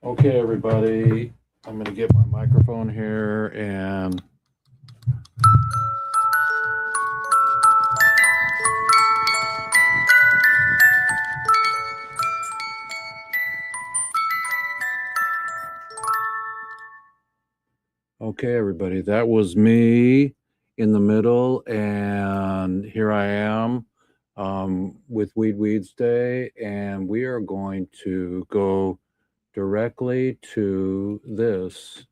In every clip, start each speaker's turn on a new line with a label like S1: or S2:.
S1: Okay, everybody, I'm going to get my microphone here and okay, everybody, that was me in the middle, and here I am with Weeds Day, and we are going to go directly to this.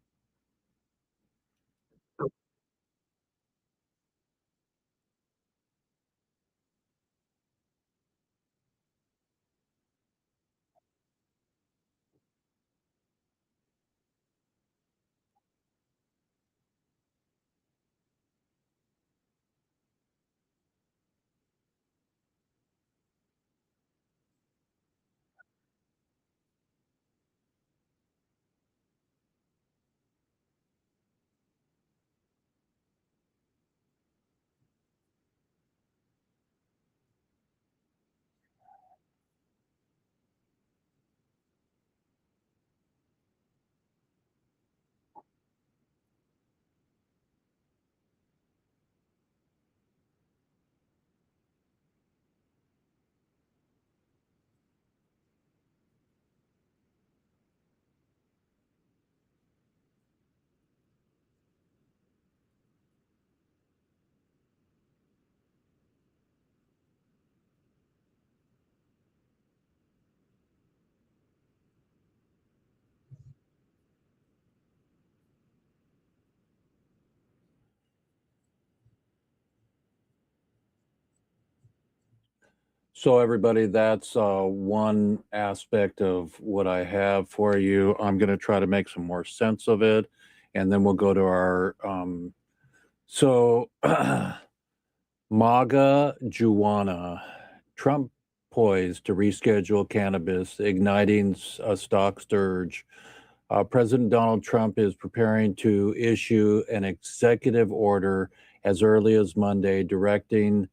S1: So, everybody, that's one aspect of what I have for you. I'm going to try to make some more sense of it, and then we'll go to our. So, MAGA Juana, Trump poised to reschedule cannabis, igniting a stock surge. President Donald Trump is preparing to issue an executive order as early as Monday, directing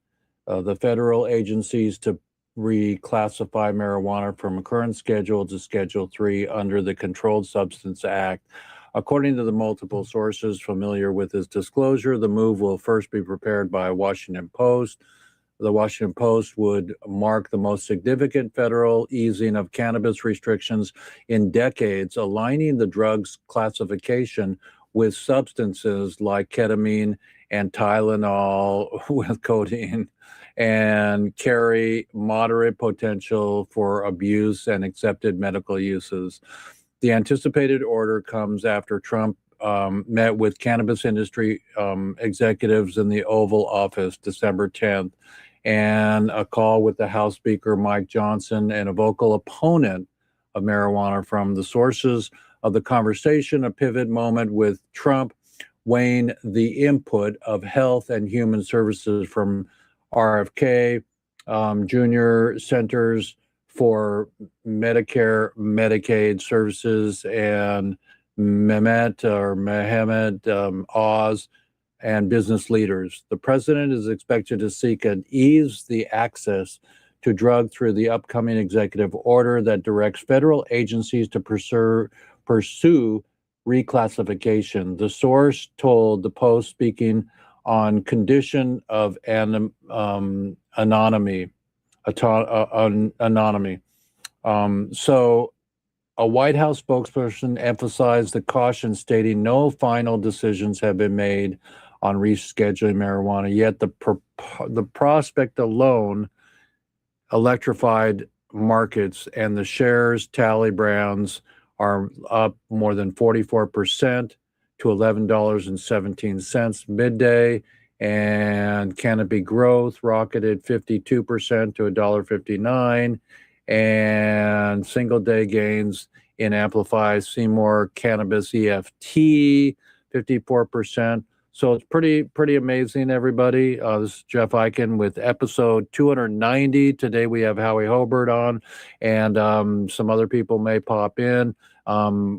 S1: the federal agencies to reclassify marijuana from a current schedule to Schedule 3 under the Controlled Substance Act. According to the multiple sources familiar with his disclosure, the move will first be prepared by Washington Post. The Washington Post would mark the most significant federal easing of cannabis restrictions in decades, aligning the drug's classification with substances like ketamine and Tylenol with codeine, and carry moderate potential for abuse and accepted medical uses. The anticipated order comes after Trump met with cannabis industry executives in the Oval Office December 10th, and a call with the House Speaker Mike Johnson, and a vocal opponent of marijuana. From the sources of the conversation, a pivot moment with Trump weighing the input of Health and Human Services from RFK, Junior Centers for Medicare, Medicaid Services, and Mehmet Oz, and business leaders. The president is expected to seek and ease the access to drug through the upcoming executive order that directs federal agencies to pursue reclassification. The source told the Post, speaking on condition of anonymity. So a White House spokesperson emphasized the caution, stating no final decisions have been made on rescheduling marijuana, yet the prospect alone electrified markets, and the shares tally Browns are up more than 44% to $11.17 midday, and Canopy Growth rocketed 52% to $1.59, and single day gains in Amplify Seymour Cannabis EFT 54%. So it's pretty amazing, everybody. This is Jeff Eichen with episode 290. Today we have Howie Hobart on, and some other people may pop in.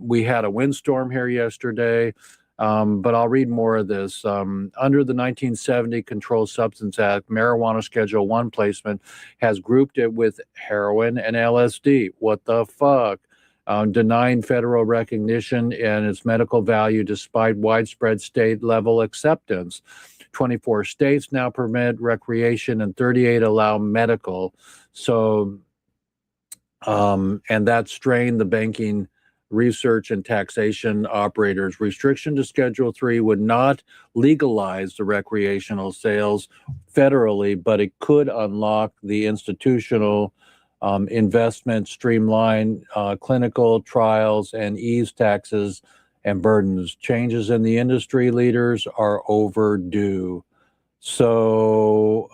S1: We had a windstorm here yesterday, but I'll read more of this. Under the 1970 Controlled Substance Act, marijuana Schedule 1 placement has grouped it with heroin and LSD. What the fuck? denying federal recognition and its medical value despite widespread state-level acceptance. 24 states now permit recreation and 38 allow medical. So, and that strained the banking, research, and taxation operators. Restriction to Schedule 3 would not legalize the recreational sales federally, but it could unlock the institutional investment, streamline clinical trials, and ease taxes and burdens. Changes in the industry leaders are overdue. So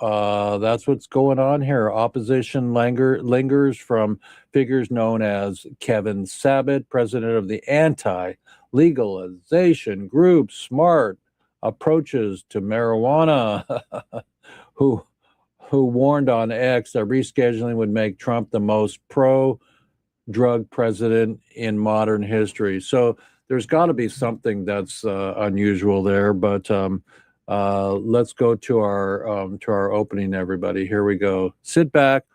S1: that's what's going on here. Opposition lingers from figures known as Kevin Sabet, president of the anti-legalization group SMART Approaches to Marijuana, who warned on X that rescheduling would make Trump the most pro-drug president in modern history. So there's got to be something that's unusual there, but let's go to our opening, everybody. Here we go. Sit back,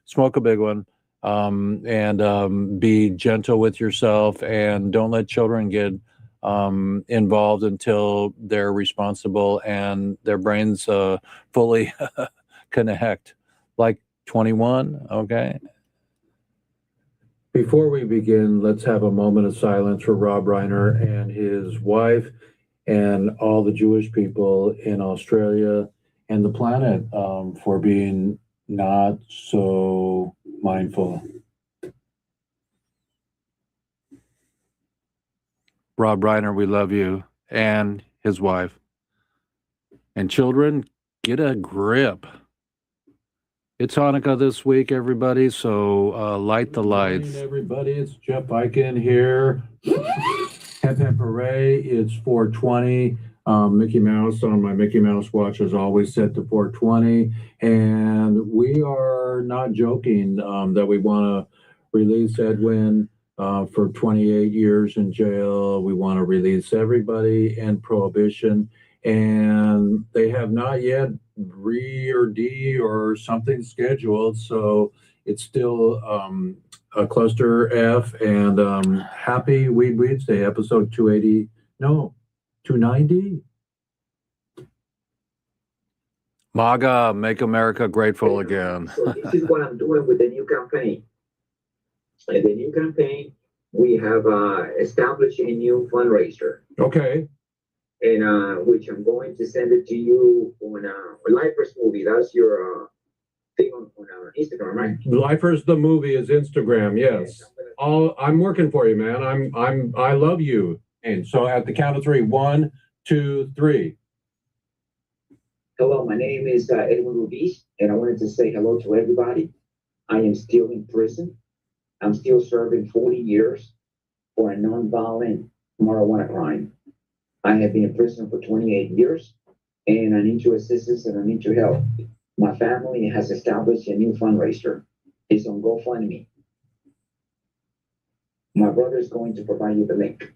S1: smoke a big one, and be gentle with yourself, and don't let children get involved until they're responsible and their brains fully connect, like 21, okay? Before we begin, let's have a moment of silence for Rob Reiner and his wife and all the Jewish people in Australia and the planet for being not so mindful. Rob Reiner, we love you, and his wife. And children, get a grip. It's Hanukkah this week, everybody, so light the lights. Good morning, everybody. It's Jeff Eichen here. Hep hep hooray, it's 420. Mickey Mouse on my Mickey Mouse watch is always set to 420. And we are not joking that we want to release Edwin for 28 years in jail. We want to release everybody and prohibition. And they have not yet re or D or something scheduled, so it's still a cluster F. And happy Weed Weeds Day, episode 290. MAGA, make America grateful again.
S2: So this is what I'm doing with the new campaign. In the new campaign, we have established a new fundraiser.
S1: Okay.
S2: And which I'm going to send it to you on Lifers Movie. That's your thing on Instagram, right?
S1: Lifers the movie is Instagram, yes. I'm working for you, man. I love you. And so at the count of three, 1, 2, 3.
S2: Hello, my name is Edwin Rubiz, and I wanted to say hello to everybody. I am still in prison. I'm still serving 40 years for a nonviolent marijuana crime. I have been in prison for 28 years, and I need your assistance and I need your help. My family has established a new fundraiser. It's on GoFundMe. My brother is going to provide you the link.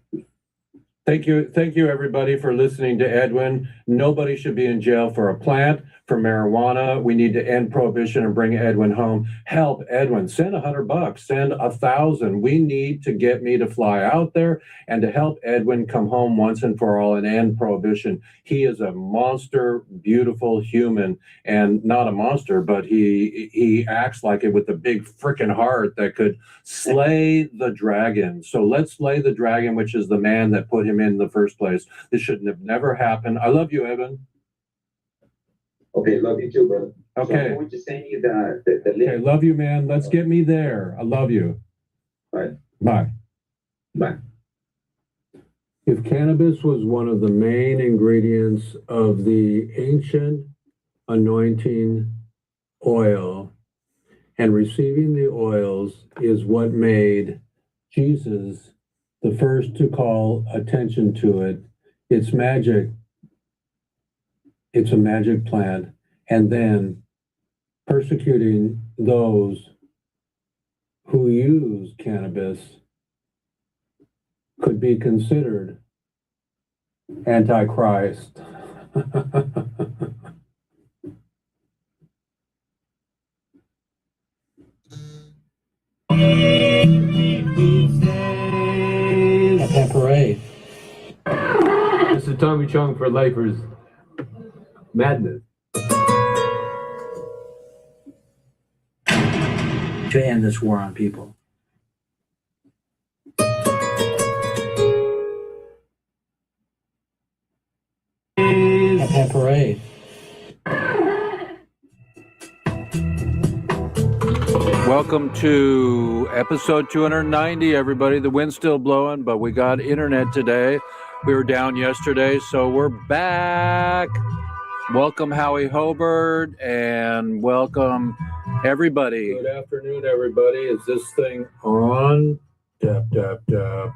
S1: Thank you, everybody, for listening to Edwin. Nobody should be in jail for a plant, for marijuana. We need to end prohibition and bring Edwin home. Help Edwin. Send $100. Send 1,000. We need to get me to fly out there and to help Edwin come home once and for all and end prohibition. He is a monster, beautiful human, and not a monster, but he acts like it with a big freaking heart that could slay the dragon. So let's slay the dragon, which is the man that put him in the first place. This should have never happened. I love you, Evan.
S2: Okay, love you too, brother.
S1: Okay.
S2: So I'm going to send you the link.
S1: Okay, love you, man. Let's get me there. I love you.
S2: All right.
S1: Bye.
S2: Bye.
S1: If cannabis was one of the main ingredients of the ancient anointing oil, and receiving the oils is what made Jesus the first to call attention to it, it's magic. It's a magic plant. And then persecuting those who use cannabis could be considered antichrist.
S3: Tommy Chong for Lifers Madness.
S4: To end this war on people. Happy parade.
S1: Welcome to episode 290, everybody. The wind's still blowing, but we got internet today. We were down yesterday, so we're back. Welcome, Howie Hobart, and welcome, everybody. Good afternoon, everybody. Is this thing on? Tap, tap, tap.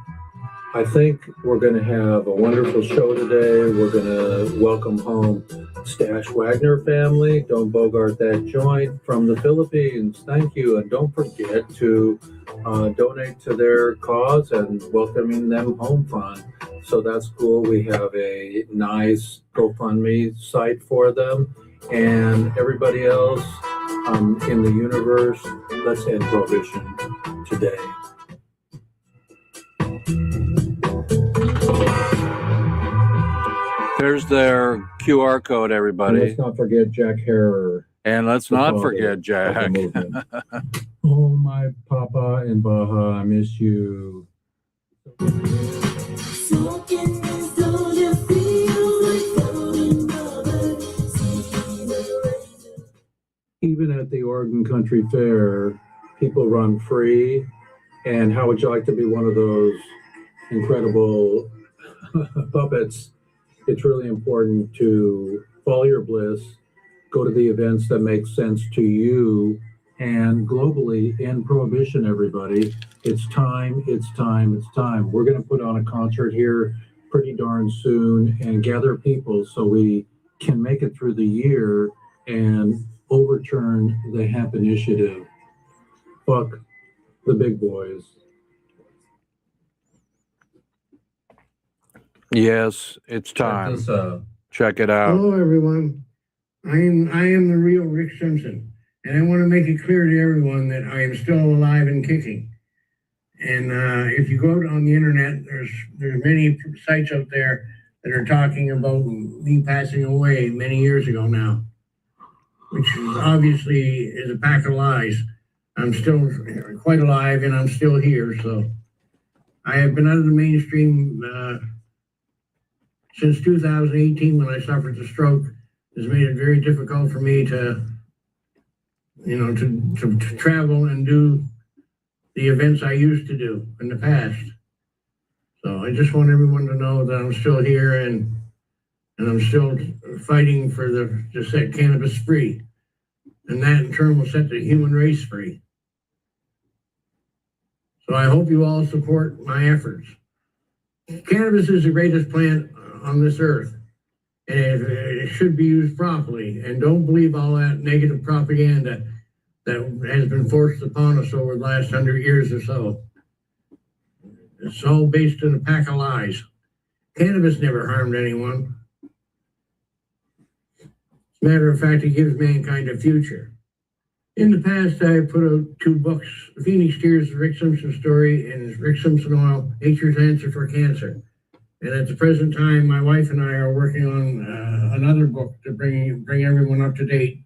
S1: I think we're going to have a wonderful show today. We're going to welcome home Stash Wagner family. Don't bogart that joint from the Philippines. Thank you. And don't forget to donate to their cause and welcoming them home fund. So that's cool. We have a nice GoFundMe site for them. And everybody else in the universe, let's end prohibition today. There's their QR code, everybody. And let's not forget Jack Harrer. And let's not forget Jack. Oh, my Papa in Baja, I miss you. Even at the Oregon Country Fair, people run free. And how would you like to be one of those incredible puppets? It's really important to follow your bliss, go to the events that make sense to you, and globally end prohibition, everybody. It's time, it's time, it's time. We're going to put on a concert here pretty darn soon and gather people so we can make it through the year and overturn the hemp initiative. Fuck the big boys. Yes, it's time. Check it out.
S5: Hello, everyone. I am the real Rick Simpson, and I want to make it clear to everyone that I am still alive and kicking. And if you go on the internet, there's many sites out there that are talking about me passing away many years ago now, which obviously is a pack of lies. I'm still quite alive, and I'm still here. So I have been out of the mainstream since 2018, when I suffered the stroke. Has made it very difficult for me to travel and do the events I used to do in the past. So I just want everyone to know that I'm still here and I'm still fighting for to set cannabis free. And that in turn will set the human race free. So I hope you all support my efforts. Cannabis is the greatest plant on this earth, and it should be used properly. And don't believe all that negative propaganda that has been forced upon us over the last 100 years or so. It's all based on a pack of lies. Cannabis never harmed anyone. As a matter of fact, it gives mankind a future. In the past, I put out 2 books, Phoenix Tears, The Rick Simpson Story, and Rick Simpson Oil, Nature's Answer for Cancer. And at the present time, my wife and I are working on another book to bring everyone up to date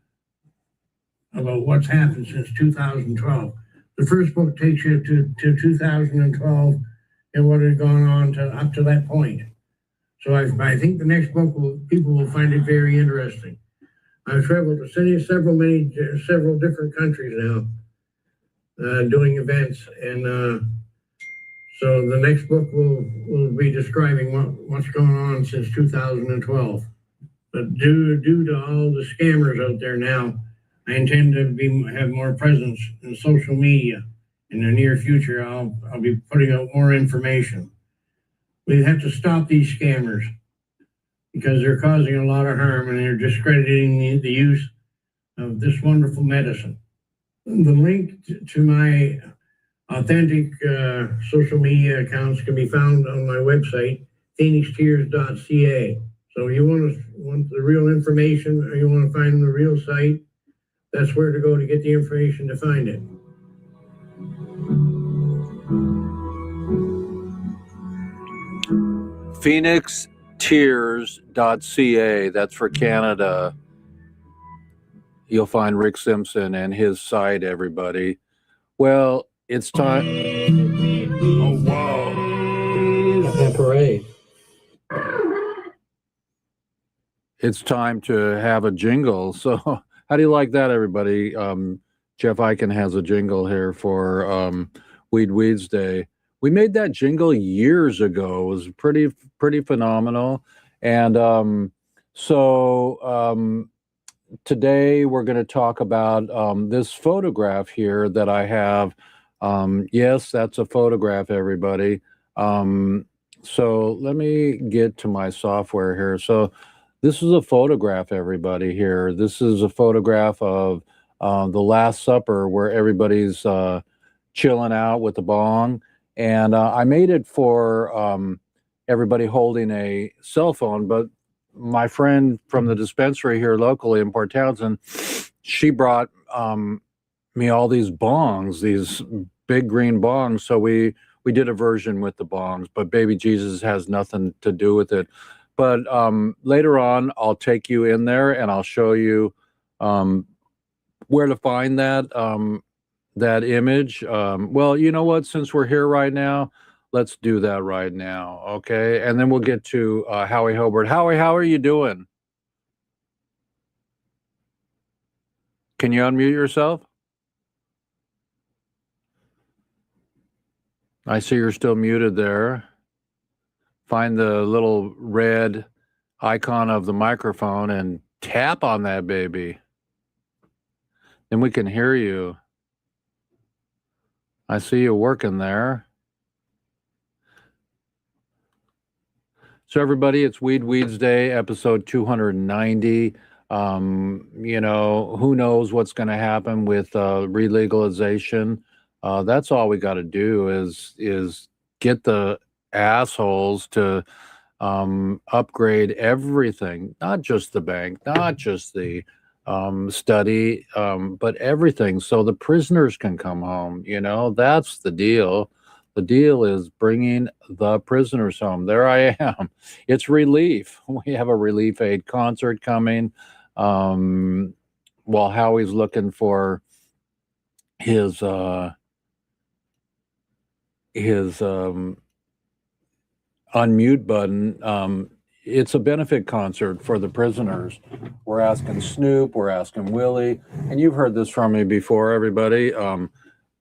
S5: about what's happened since 2012. The first book takes you to 2012 and what had gone on up to that point. So I think the next book people will find it very interesting. I've traveled to several different countries now, doing events, and so the next book will be describing what's going on since 2012. But due to all the scammers out there now, I intend to have more presence in social media. In the near future, I'll be putting out more information. We have to stop these scammers because they're causing a lot of harm and they're discrediting the use of this wonderful medicine. The link to my authentic social media accounts can be found on my website, phoenixtears.ca. So you want the real information, or you want to find the real site, that's where to go to get the information to find it.
S1: tears.ca. That's for Canada. You'll find Rick Simpson and his site, everybody. Well, it's time. Oh, whoa.
S4: Cafe Parade.
S1: It's time to have a jingle. So how do you like that, everybody? Jeff Eichen has a jingle here for Weeds Day. We made that jingle years ago. It was pretty phenomenal. And today we're going to talk about this photograph here that I have. Yes, that's a photograph, everybody. So let me get to my software here. So this is a photograph, everybody, here. This is a photograph of the Last Supper where everybody's chilling out with the bong. And I made it for everybody holding a cell phone, but my friend from the dispensary here locally in Port Townsend, she brought me all these bongs, these big green bongs. So we did a version with the bongs, but Baby Jesus has nothing to do with it. But later on, I'll take you in there and I'll show you where to find that image. Well, you know what? Since we're here right now, let's do that right now, okay? And then we'll get to Howie Hobart. Howie, how are you doing? Can you unmute yourself? I see you're still muted there. Find the little red icon of the microphone and tap on that baby. Then we can hear you. I see you working there. So everybody, it's Weeds Day, episode 290. You know, who knows what's going to happen with relegalization. That's all we got to do is get the assholes to upgrade everything, not just the bank, not just the study, but everything, so the prisoners can come home. You know, that's the deal. The deal is bringing the prisoners home. There I am. It's relief. We have a Relief Aid concert coming. While Howie's looking for his unmute button, it's a benefit concert for the prisoners. We're asking Snoop, we're asking Willie, and you've heard this from me before, everybody.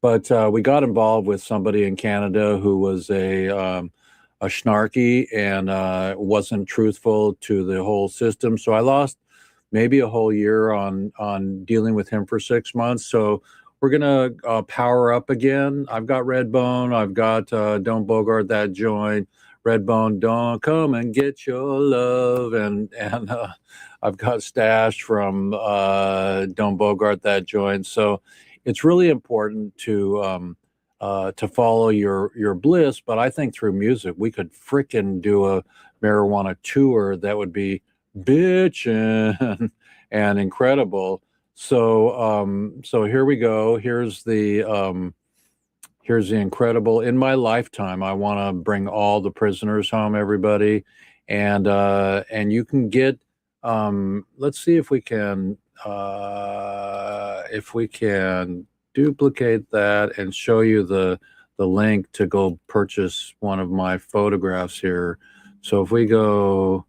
S1: But we got involved with somebody in Canada who was a snarky and wasn't truthful to the whole system. So I lost maybe a whole year on dealing with him for 6 months. So we're gonna power up again. I've got Redbone. I've got Don't Bogart That Joint. Redbone, don't come and get your love, and I've got Stash from Don't Bogart That Joint. So it's really important to follow your bliss, but I think through music we could frickin' do a marijuana tour that would be bitchin' and incredible. So here we go. Here's the incredible. In my lifetime, I want to bring all the prisoners home, everybody, and you can get. Let's see if we can duplicate that and show you the link to go purchase one of my photographs here. So if we go.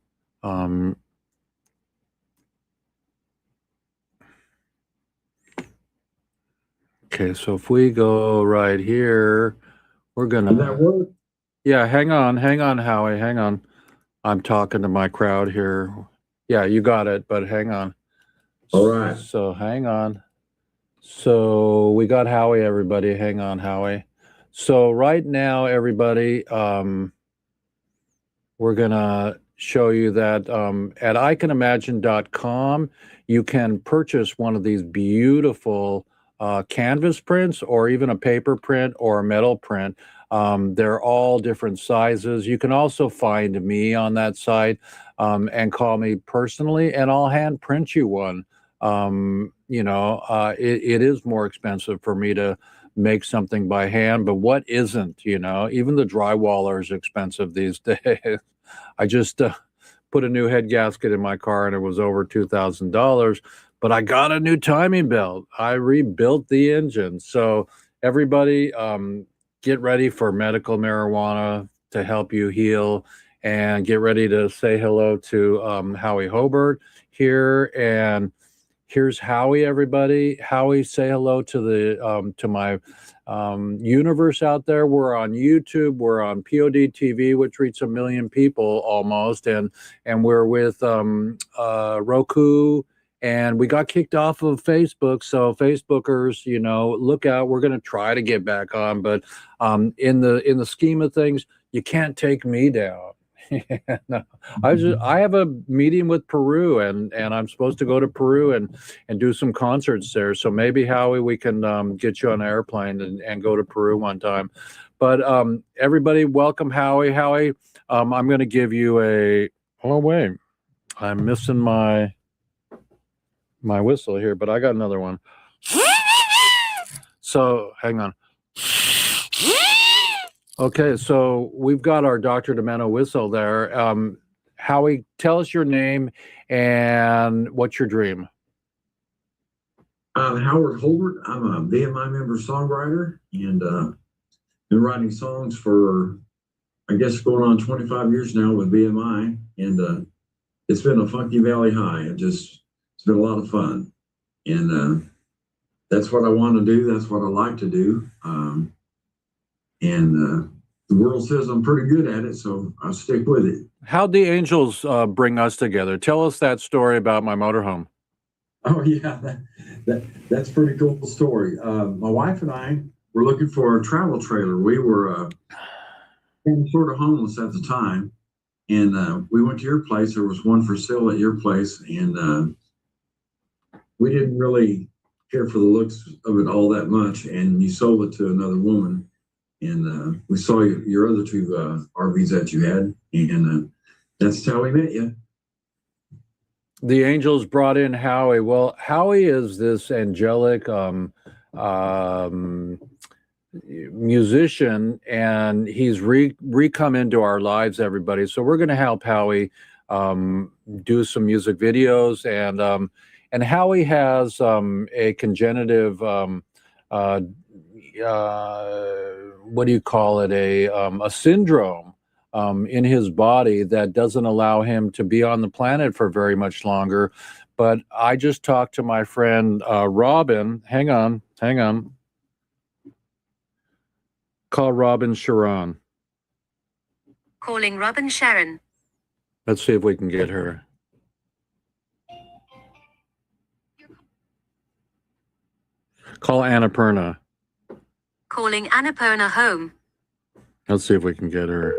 S1: Okay, so if we go right here, we're gonna.
S3: Does that work?
S1: Yeah, hang on, Howie, hang on. I'm talking to my crowd here. Yeah, you got it, but hang on.
S3: All right.
S1: So hang on. So we got Howie, everybody. Hang on, Howie. So right now, everybody, we're gonna show you that at icanimagine.com, you can purchase one of these beautiful canvas prints, or even a paper print or a metal print. They're all different sizes. You can also find me on that site and call me personally, and I'll hand print you one. It is more expensive for me to make something by hand, but what isn't? Even the drywaller is expensive these days. I just put a new head gasket in my car, and it was over $2,000. But I got a new timing belt. I rebuilt the engine. So everybody, get ready for medical marijuana to help you heal, and get ready to say hello to Howie Hobart here. And here's Howie, everybody. Howie, say hello to the to my universe out there. We're on YouTube. We're on POD TV, which reaches 1 million people almost, and we're with Roku. And we got kicked off of Facebook. So Facebookers, you know, look out. We're going to try to get back on, but in the scheme of things, you can't take me down. No. I have a meeting with Peru, and I'm supposed to go to Peru and do some concerts there. So maybe, Howie, we can get you on an airplane and go to Peru one time. But everybody, welcome Howie. Howie, I'm going to give you a. Oh wait, I'm missing my whistle here, but I got another one. So hang on. Okay, so we've got our Dr. Demento whistle there. Howie, tell us your name and what's your dream.
S6: I'm Howard Holbert. I'm a BMI member songwriter, and been writing songs for, I guess, going on 25 years now with BMI, and it's been a funky valley high. It's been a lot of fun, and that's what I want to do. That's what I like to do. And the world says I'm pretty good at it, so I'll stick with it.
S1: How'd the angels bring us together? Tell us that story about my motorhome.
S6: Oh yeah, that's a pretty cool story. My wife and I were looking for a travel trailer. We were sort of homeless at the time, and we went to your place. There was one for sale at your place, and we didn't really care for the looks of it all that much. And you sold it to another woman. And we saw your other two RVs that you had, and that's how we met you.
S1: The angels brought in Howie. Well, Howie is this angelic musician, and he's re-come into our lives, everybody. So we're going to help Howie do some music videos, and Howie has a congenitive what do you call it? A syndrome in his body that doesn't allow him to be on the planet for very much longer. But I just talked to my friend Robin. Hang on. Call Robin Sharon.
S7: Calling Robin Sharon.
S1: Let's see if we can get her. Call Annapurna.
S7: Calling Annapurna home.
S1: Let's see if we can get her.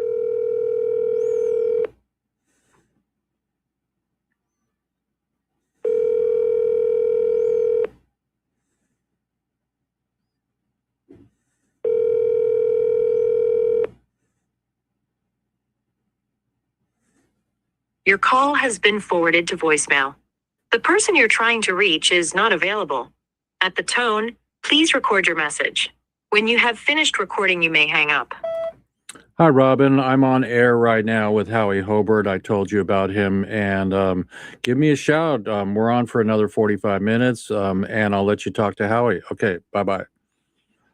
S7: Your call has been forwarded to voicemail. The person you're trying to reach is not available. At the tone, please record your message. When you have finished recording, you may hang up.
S1: Hi, Robin. I'm on air right now with Howie Hobart. I told you about him, and give me a shout. We're on for another 45 minutes, and I'll let you talk to Howie. Okay, bye-bye.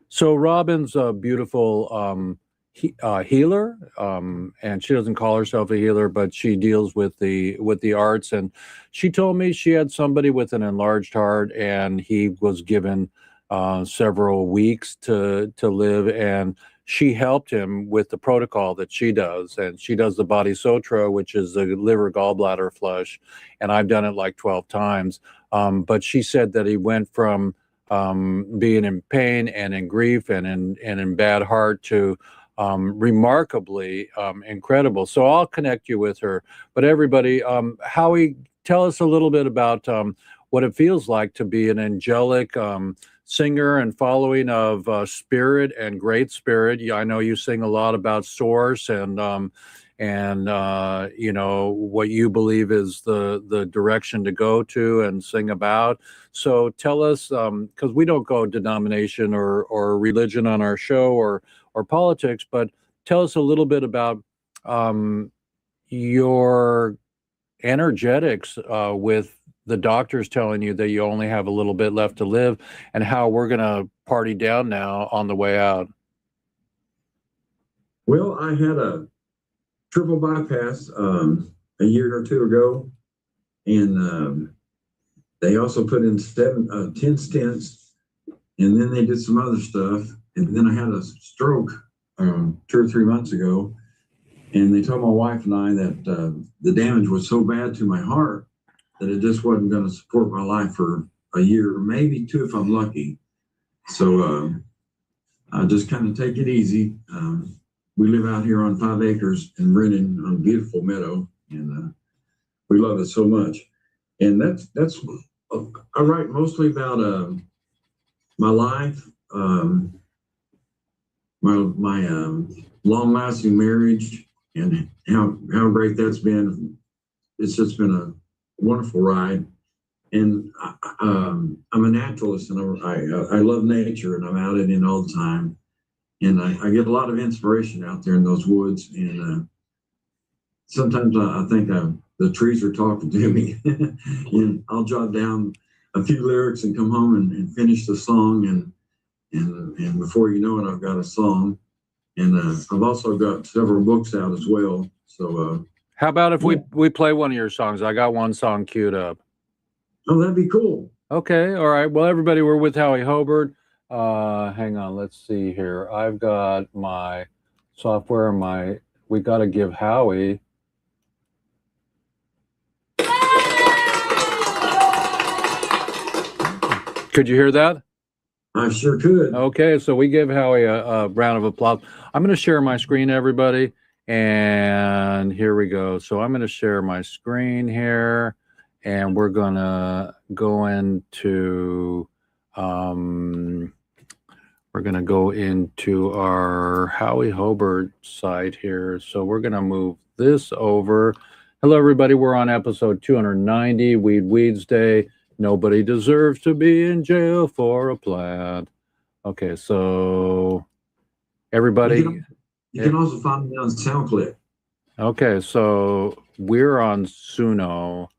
S1: So Robin's a beautiful healer, and she doesn't call herself a healer, but she deals with the arts. And she told me she had somebody with an enlarged heart, and he was given several weeks to live, and she helped him with the protocol that she does, and she does the body sotra, which is the liver gallbladder flush, and I've done it like 12 times. But she said that he went from being in pain and in grief and in bad heart to remarkably incredible. So I'll connect you with her. But everybody, Howie, tell us a little bit about what it feels like to be an angelic singer and following of spirit and great spirit. I know you sing a lot about source and you know what you believe is the direction to go to and sing about. So tell us, because we don't go denomination or religion on our show or politics, but tell us a little bit about your energetics with the doctors telling you that you only have a little bit left to live, and how we're going to party down now on the way out?
S6: Well, I had a triple bypass a year or two ago, and they also put in 10 stents, and then they did some other stuff, and then I had a stroke 2 or 3 months ago, and they told my wife and I that the damage was so bad to my heart that it just wasn't going to support my life for a year, maybe 2 if I'm lucky. So I just kind of take it easy. We live out here on 5 acres in Brennan on a beautiful meadow, and we love it so much. And that's I write mostly about my life, my long-lasting marriage, and how great that's been. It's just been a wonderful ride. And I'm a naturalist, and I love nature, and I'm out in it all the time. And I get a lot of inspiration out there in those woods. And sometimes I think the trees are talking to me. And I'll jot down a few lyrics and come home and finish the song. And before you know it, I've got a song. And I've also got several books out as well. So
S1: How about if we play one of your songs? I got one song queued up.
S6: oh, that'd be cool.
S1: Okay, all right. Well, everybody, we're with Howie Hobart. Hang on, let's see here. I've got my software, we got to give Howie. Could you hear that?
S6: I sure could.
S1: Okay, so we give Howie a round of applause. I'm going to share my screen, everybody, and here we go. So I'm going to share my screen here, and we're going to go into our Howie Hobart site here. So we're going to move this over. Hello, everybody. We're on episode 290, Weeds Day. Nobody deserves to be in jail for a plant. Okay, so everybody.
S6: You can also find me on SoundClick.
S1: Okay, so we're on Suno.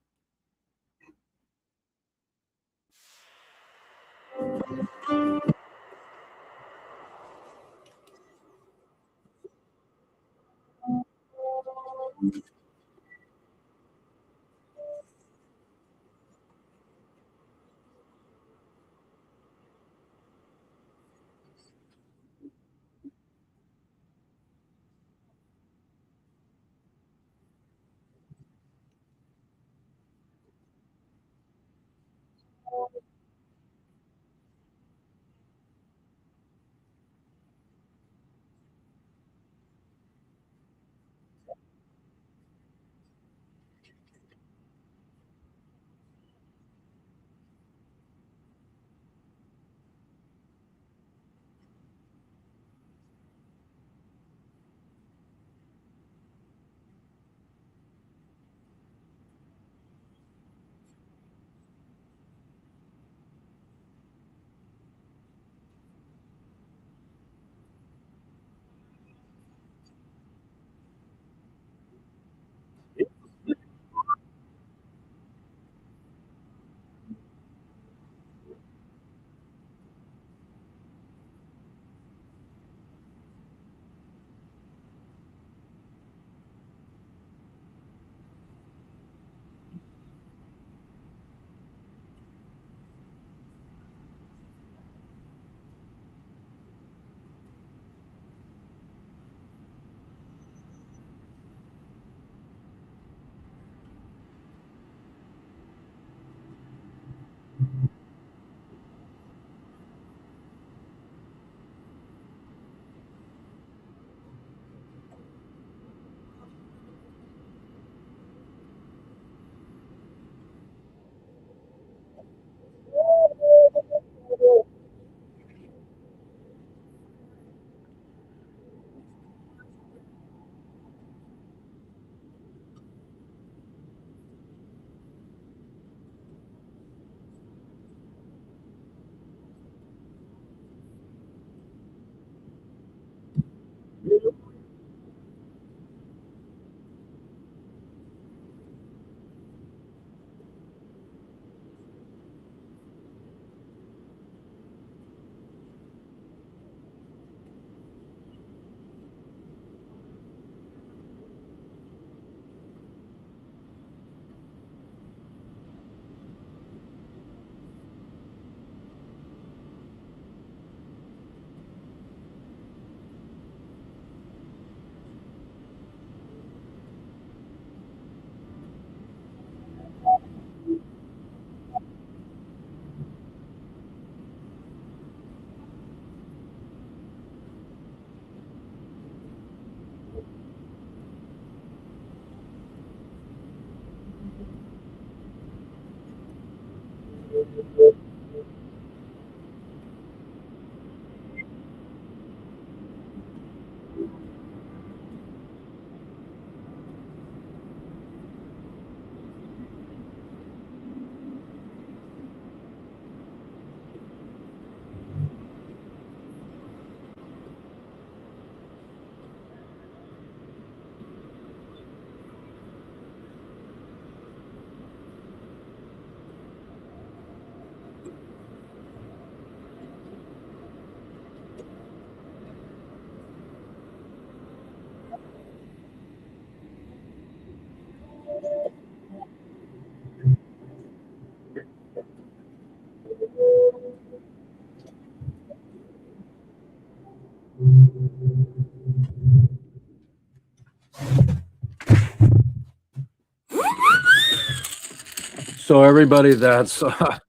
S1: So everybody, that's a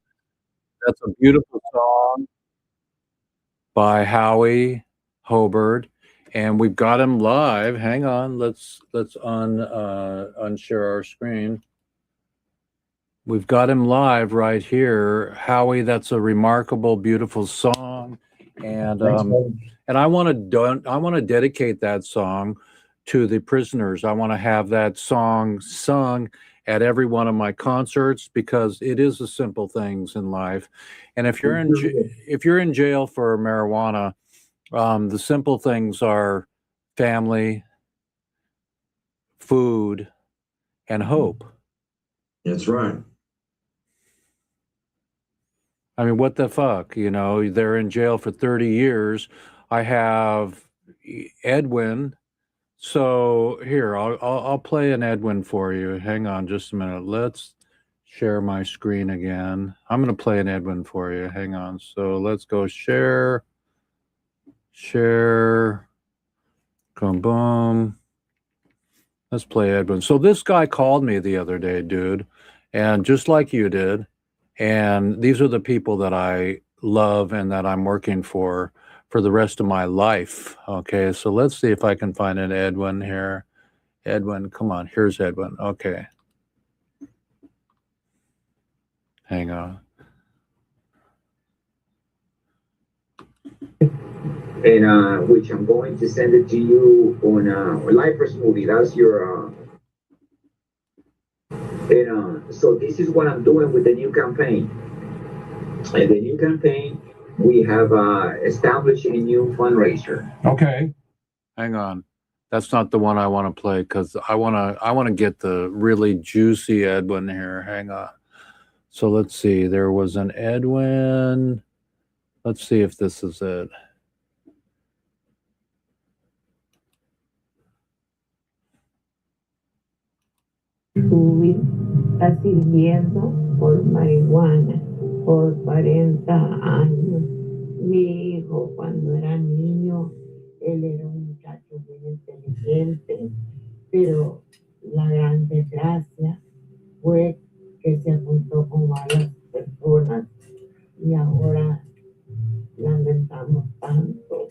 S1: beautiful song by Howie Hobart, and we've got him live. Hang on, let's unshare our screen. We've got him live right here, Howie. That's a remarkable, beautiful song, and I want to dedicate that song to the prisoners. I want to have that song sung at every one of my concerts because it is the simple things in life. And if you're in jail for marijuana, the simple things are family, food, and hope.
S6: That's right.
S1: I mean, what the fuck? You know, they're in jail for 30 years. I have Edwin. So here, I'll play an Edwin for you. Hang on just a minute. Let's share my screen again. I'm going to play an Edwin for you. Hang on. So let's go share, come boom. Let's play Edwin. So this guy called me the other day, dude, and just like you did. And these are the people that I love and that I'm working for the rest of my life. Okay, so let's see if I can find an Edwin here. Edwin, come on, here's Edwin. Okay. Hang on.
S2: And which I'm going to send it to you on Lifer's movie. That's your so this is what I'm doing with the new campaign. And the new campaign, we have established a new fundraiser.
S1: Okay. Hang on. That's not the one I want to play because I want to get the really juicy Edwin here. Hang on. So let's see. There was an Edwin. Let's see if this is it.
S8: Estuve sirviendo por marihuana por 40 años. Mi hijo, cuando era niño, él era un muchacho muy inteligente, pero la gran desgracia fue que se juntó con malas personas y ahora lamentamos tanto.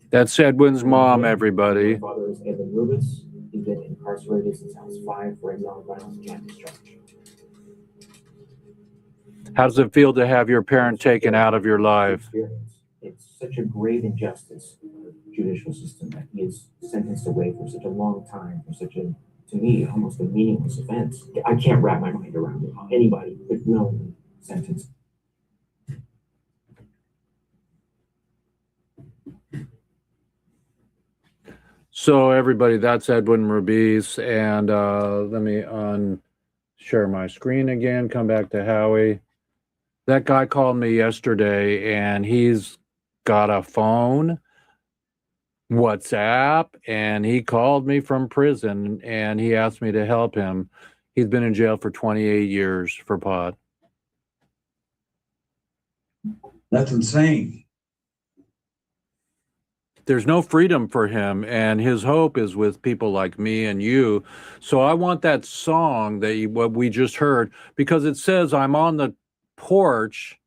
S1: That's Edwin's mom, everybody.
S9: My father is Edwin Rubis. He's been incarcerated since I was 5 for a nonviolent campus charge.
S1: How does it feel to have your parent taken out of your life?
S9: It's such a grave injustice in the judicial system that he is sentenced away for such a long time, for such a, to me, almost a meaningless offense. I can't wrap my mind around it. Anybody could know the sentence.
S1: So everybody, that's Edwin Rubis, and let me share my screen again, come back to Howie. That guy called me yesterday, and he's got a phone, WhatsApp, and he called me from prison, and he asked me to help him. He's been in jail for 28 years for pot.
S6: That's insane.
S1: There's no freedom for him, and his hope is with people like me and you. So I want that song that what we just heard, because it says I'm on the porch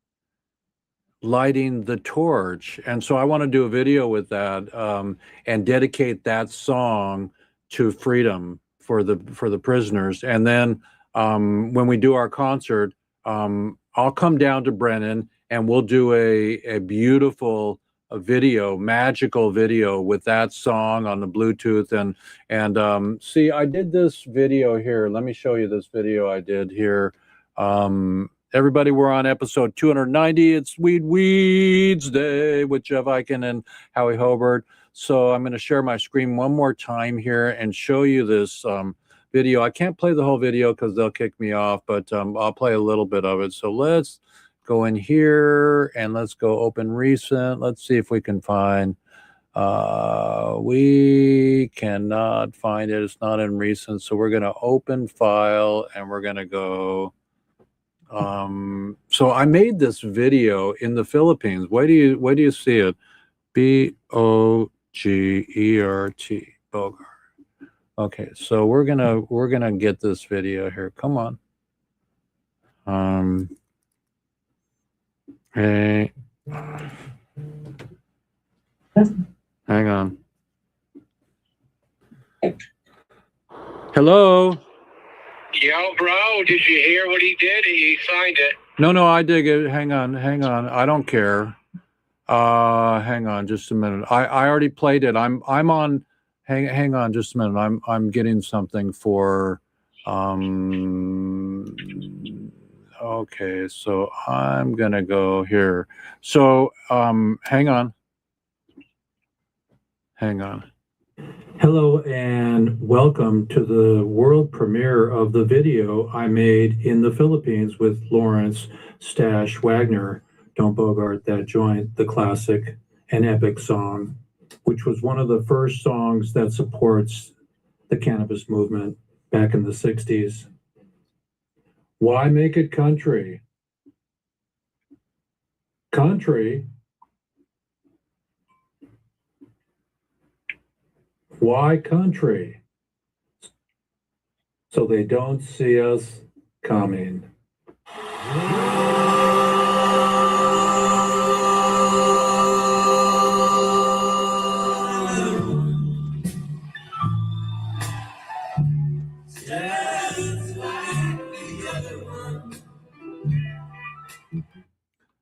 S1: lighting the torch, and so I want to do a video with that and dedicate that song to freedom for the prisoners. And then when we do our concert, I'll come down to Brennan and we'll do a beautiful video, magical video with that song on the Bluetooth. And see, I did this video here. Let me show you this video I did here. Everybody, we're on episode 290. It's Weeds Day with Jeff Eichen and Howie Hobart. So I'm going to share my screen one more time here and show you this video. I can't play the whole video because they'll kick me off, but I'll play a little bit of it. So let's go in here and let's go open recent. Let's see if we can find. We cannot find it. It's not in recent. So we're going to open file and we're going to go. So I made this video in the Philippines. Where do you see it? Bogert. Bogart. Okay, so we're gonna get this video here. Come on. Hey. Hang on. Hello.
S10: Yo, bro, did you hear what he did? He signed it.
S1: No, I dig it. Hang on. I don't care. Hang on just a minute. I already played it. I'm on. Hang on just a minute. I'm getting something for. Okay, so I'm gonna go here. So hang on.
S4: Hello and welcome to the world premiere of the video I made in the Philippines with Lawrence Stash Wagner, Don't Bogart That Joint, the classic and epic song, which was one of the first songs that supports the cannabis movement back in the 60s. Why make it country? Country? Why country? So they don't see us coming.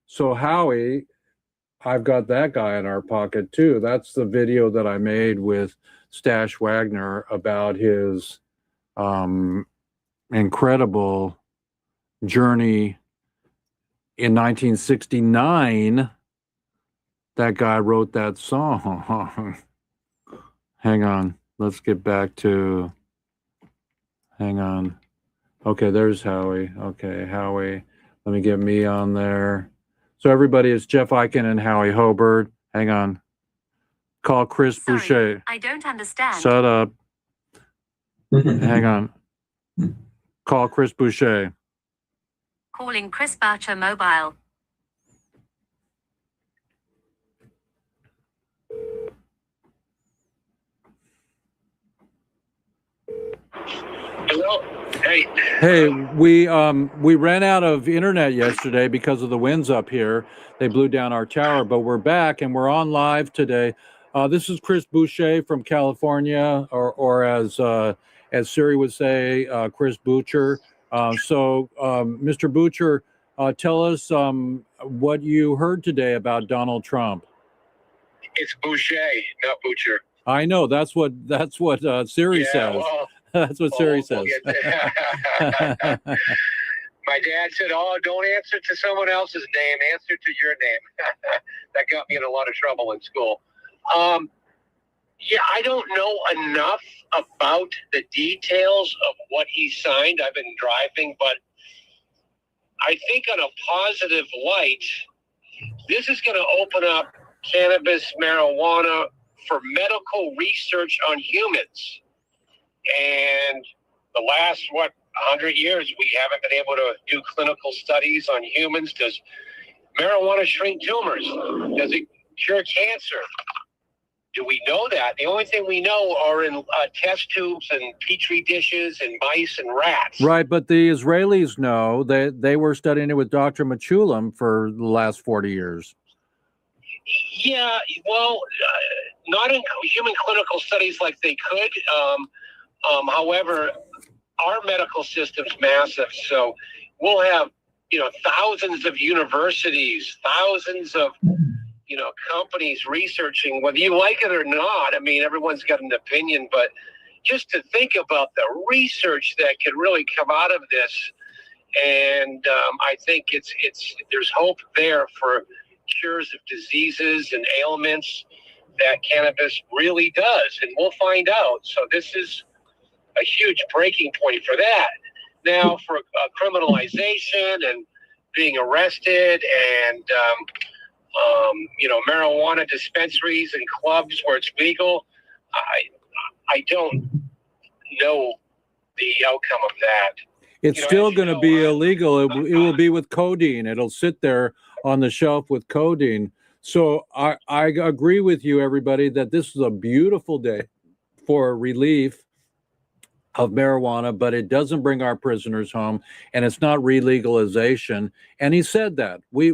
S1: So Howie, I've got that guy in our pocket too. That's the video that I made with Stash Wagner about his incredible journey in 1969. That guy wrote that song. Hang on. Let's get back to. Hang on. Okay, there's Howie. Okay, Howie. Let me get me on there. So everybody, it's Jeff Eichen and Howie Hobart. Hang on. Call Chris Boucher.
S7: I don't understand.
S1: Shut up. Hang on. Call Chris Boucher.
S7: Calling Chris Boucher mobile.
S10: Hello? Hey.
S1: Hey, we ran out of internet yesterday because of the winds up here. They blew down our tower, but we're back and we're on live today. This is Chris Boucher from California, or as Siri would say, Chris Boucher. So, Mr. Boucher, tell us what you heard today about Donald Trump.
S10: It's Boucher, not Butcher.
S1: I know that's what Siri says.
S10: Well,
S1: that's what Siri says.
S10: My dad said, "Oh, don't answer to someone else's name. Answer to your name." That got me in a lot of trouble in school. Yeah, I don't know enough about the details of what he signed. I've been driving, but I think on a positive light, this is going to open up cannabis, marijuana for medical research on humans. And the last, 100 years, we haven't been able to do clinical studies on humans. Does marijuana shrink tumors? Does it cure cancer? Do we know that? The only thing we know are in test tubes and petri dishes and mice and rats.
S1: Right, but the Israelis know that they were studying it with Dr. Machulam for the last 40 years.
S10: Yeah, well, not in human clinical studies like they could. However, our medical system's massive, so we'll have, thousands of universities, thousands of, companies researching, whether you like it or not. I mean, everyone's got an opinion, but just to think about the research that could really come out of this. And I think there's hope there for cures of diseases and ailments that cannabis really does. And we'll find out. So this is a huge breaking point for that. Now for criminalization and being arrested and, marijuana dispensaries and clubs where it's legal, I don't know the outcome of that.
S1: It's still going to be illegal. It will be with codeine. It'll sit there on the shelf with codeine. So I agree with you, everybody, that this is a beautiful day for relief of marijuana, but it doesn't bring our prisoners home, and it's not re-legalization. And he said that we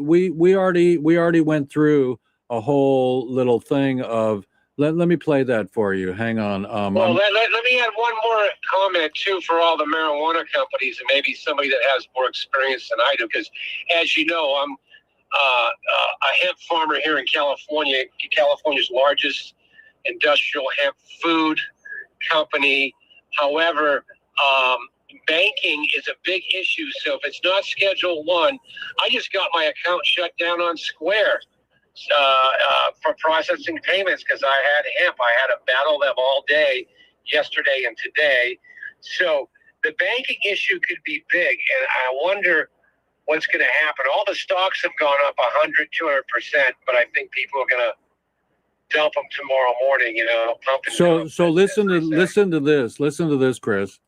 S1: already went through a whole little thing of. Let me play that for you. Hang on.
S10: Well, let me add one more comment, too, for all the marijuana companies and maybe somebody that has more experience than I do. Because, as you know, I'm a hemp farmer here in California, California's largest industrial hemp food company. However, banking is a big issue. So if it's not Schedule 1, I just got my account shut down on Square. For processing payments because I had hemp. I had to battle them all day yesterday and today. So the banking issue could be big, and I wonder what's going to happen. All the stocks have gone up 100, 200%, but I think people are going to dump them tomorrow morning. Pump and dump.
S1: So listen to this, Chris.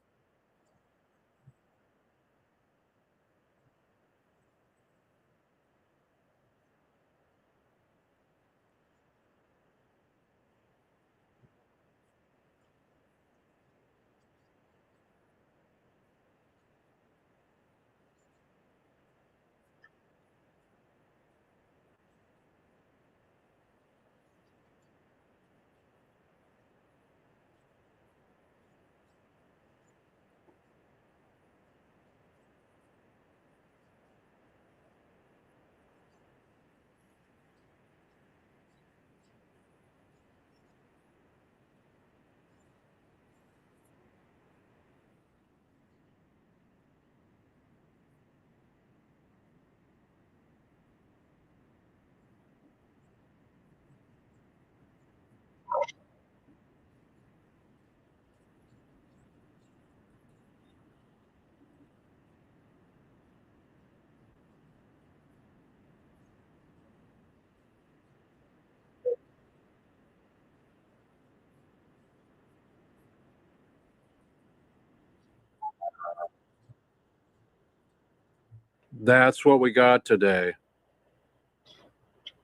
S1: That's what we got today.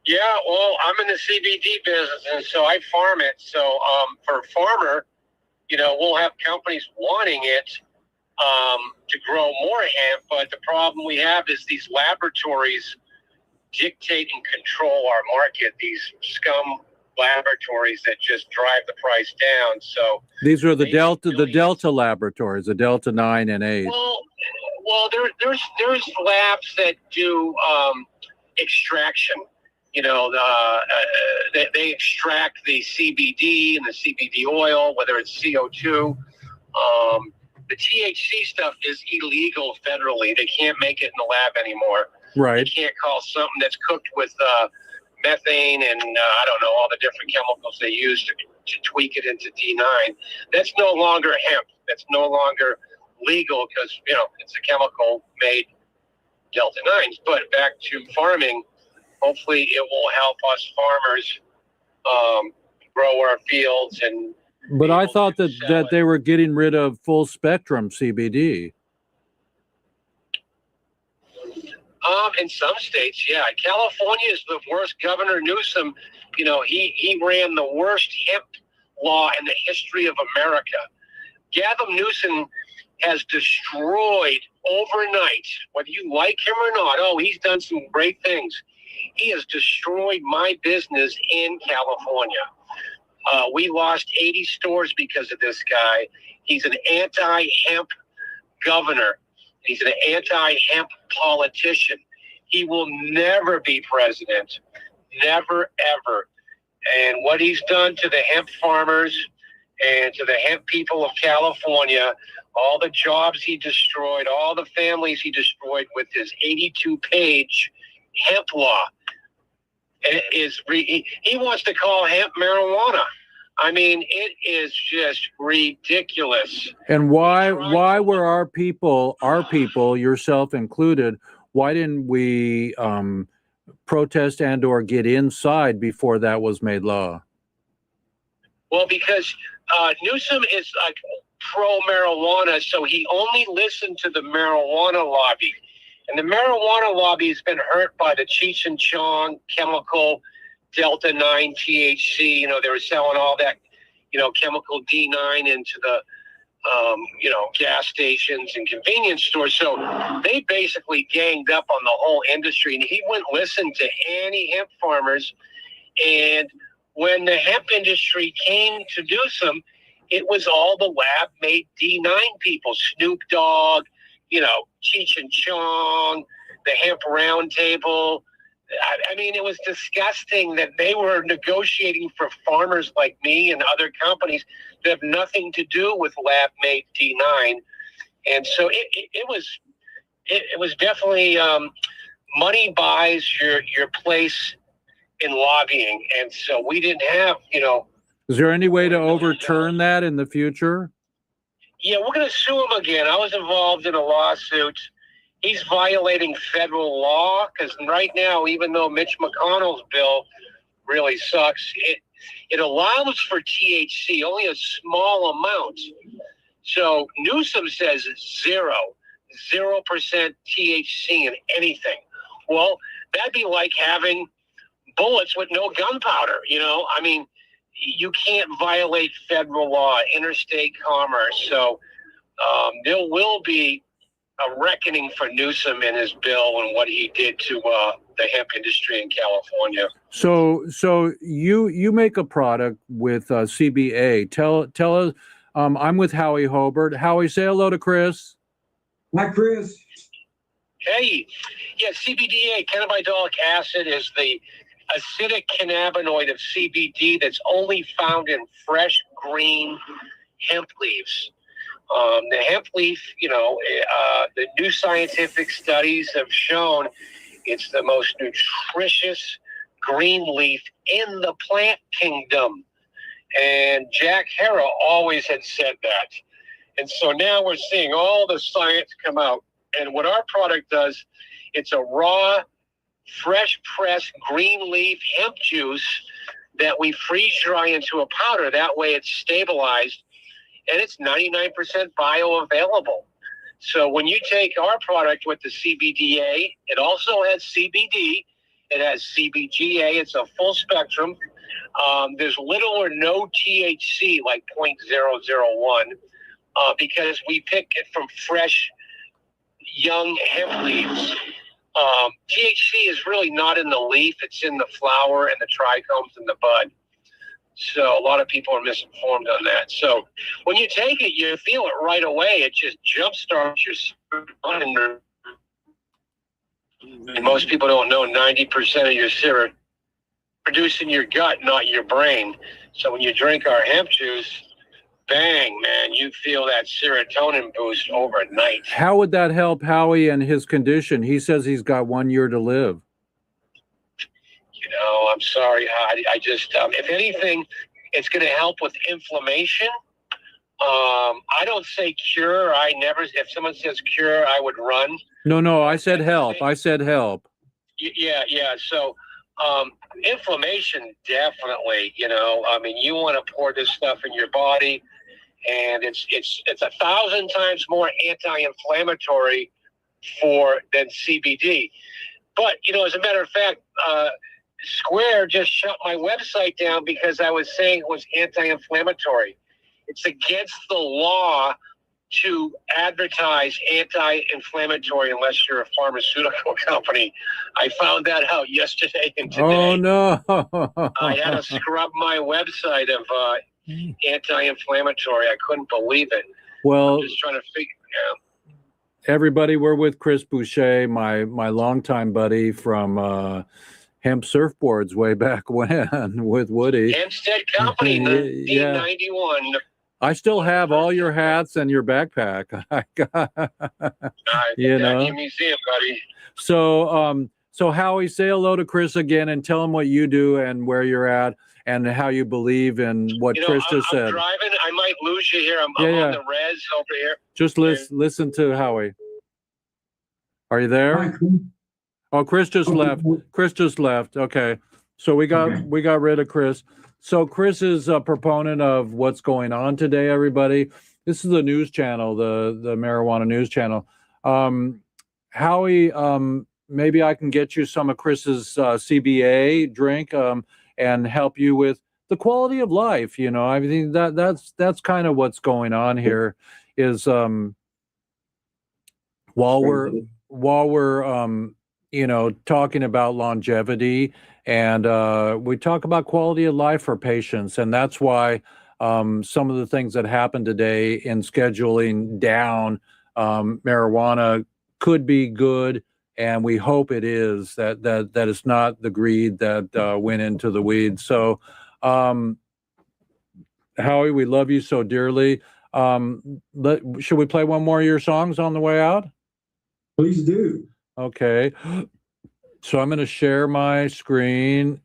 S10: Yeah, well, I'm in the CBD business, and so I farm it. So for a farmer, we'll have companies wanting it to grow more hemp, but the problem we have is these laboratories dictate and control our market, these scum laboratories that just drive the price down. So
S1: these are the Delta laboratories, the Delta 9 and 8.
S10: Well, there's labs that do extraction. They extract the CBD and the CBD oil, whether it's CO2. The THC stuff is illegal federally. They can't make it in the lab anymore.
S1: Right.
S10: You can't call something that's cooked with methane and I don't know all the different chemicals they use to tweak it into D9. That's no longer hemp. That's no longer legal because it's a chemical made Delta 9s. But back to farming, hopefully it will help us farmers grow our fields and.
S1: But I thought that they were getting rid of full spectrum CBD.
S10: In some states, yeah. California is the worst. Governor Newsom, he ran the worst hemp law in the history of America. Gavin Newsom has destroyed overnight, whether you like him or not. Oh, he's done some great things. He has destroyed my business in California. We lost 80 stores because of this guy. He's an anti-hemp governor. He's an anti-hemp politician. He will never be president. Never, ever. And what he's done to the hemp farmers and to the hemp people of California, all the jobs he destroyed, all the families he destroyed with his 82-page hemp law, he wants to call hemp marijuana. I mean, it is just ridiculous.
S1: And why were our people, yourself included, why didn't we protest and or get inside before that was made law?
S10: Well, because Newsom is like pro-marijuana, so he only listened to the marijuana lobby. And the marijuana lobby has been hurt by the Cheech and Chong chemical Delta 9 THC. You know, they were selling all that, you know, chemical D9 into the, you know, gas stations and convenience stores. So they basically ganged up on the whole industry, and he wouldn't listen to any hemp farmers. And when the hemp industry came to do some, it was all the lab-made D9 people, Snoop Dogg, you know, Cheech and Chong, the Hemp Roundtable. I mean, it was disgusting that they were negotiating for farmers like me and other companies that have nothing to do with lab-made D9. And so it was definitely money buys your place in lobbying. And so we didn't have, you know.
S1: Is there any way to overturn that in the future?
S10: Yeah, we're going to sue him again. I was involved in a lawsuit. He's violating federal law because right now, even though Mitch McConnell's bill really sucks, it allows for THC, only a small amount. So Newsom says 0% THC in anything. Well, that'd be like having bullets with no gunpowder, you know? I mean, you can't violate federal law, interstate commerce. So there will be a reckoning for Newsom and his bill and what he did to the hemp industry in California.
S1: So you make a product with CBA. Tell us. I'm with Howie Hobart. Howie, say hello to Chris.
S6: Hi, Chris.
S10: Hey, yeah, CBDA, cannabidiolic acid, is the acidic cannabinoid of CBD that's only found in fresh green hemp leaves. The hemp leaf, you know, the new scientific studies have shown it's the most nutritious green leaf in the plant kingdom. And Jack Hara always had said that. And so now we're seeing all the science come out. And what our product does, it's a raw, fresh pressed green leaf hemp juice that we freeze dry into a powder. That way it's stabilized, and it's 99% bioavailable. So when you take our product with the CBDA, it also has CBD, it has CBGA, it's a full spectrum. There's little or no THC, like 0.001, because we pick it from fresh, young hemp leaves. THC is really not in the leaf, it's in the flower and the trichomes and the bud. So a lot of people are misinformed on that. So when you take it, you feel it right away. It just jumpstarts your serotonin. And most people don't know 90% of your serotonin produced in your gut, not your brain. So when you drink our hemp juice, bang, man, you feel that serotonin boost overnight.
S1: How would that help Howie and his condition? He says he's got 1 year to live.
S10: You know, I'm sorry. I just, if anything, it's going to help with inflammation. I don't say cure. If someone says cure, I would run.
S1: No, I said help. I said help.
S10: Yeah. So, inflammation, definitely, you know, I mean, you want to pour this stuff in your body, and it's 1,000 times more anti-inflammatory than CBD. But, you know, as a matter of fact, Square just shut my website down because I was saying it was anti-inflammatory. It's against the law to advertise anti-inflammatory unless you're a pharmaceutical company. I found that out yesterday and today.
S1: Oh, no.
S10: I had to scrub my website of anti-inflammatory. I couldn't believe it.
S1: Well,
S10: I'm just trying to figure it out.
S1: everybody, we're with Chris Boucher, my longtime buddy from Hemp Surfboards way back when with Woody.
S10: Hempstead Company,
S1: Yeah.
S10: 1991.
S1: I still have all your hats and your backpack. You know.
S10: Your museum, buddy.
S1: So Howie, say hello to Chris again and tell him what you do and where you're at and how you believe in what Chris just said.
S10: I'm driving. I might lose you here. I'm on the res over here.
S1: Just listen to Howie. Are you there?
S6: Hi, Chris.
S1: Oh, Chris just left. Chris just left. Okay. So we got rid of Chris. So Chris is a proponent of what's going on today, everybody. This is the news channel, the marijuana news channel. Howie, maybe I can get you some of Chris's CBA drink and help you with the quality of life. You know, I think that's kind of what's going on here is while we're you know, talking about longevity and we talk about quality of life for patients. And that's why some of the things that happened today in scheduling down marijuana could be good. And we hope it is that it's not the greed that went into the weeds. So, Howie, we love you so dearly. Should we play one more of your songs on the way out?
S6: Please do.
S1: Okay. So I'm going to share my screen.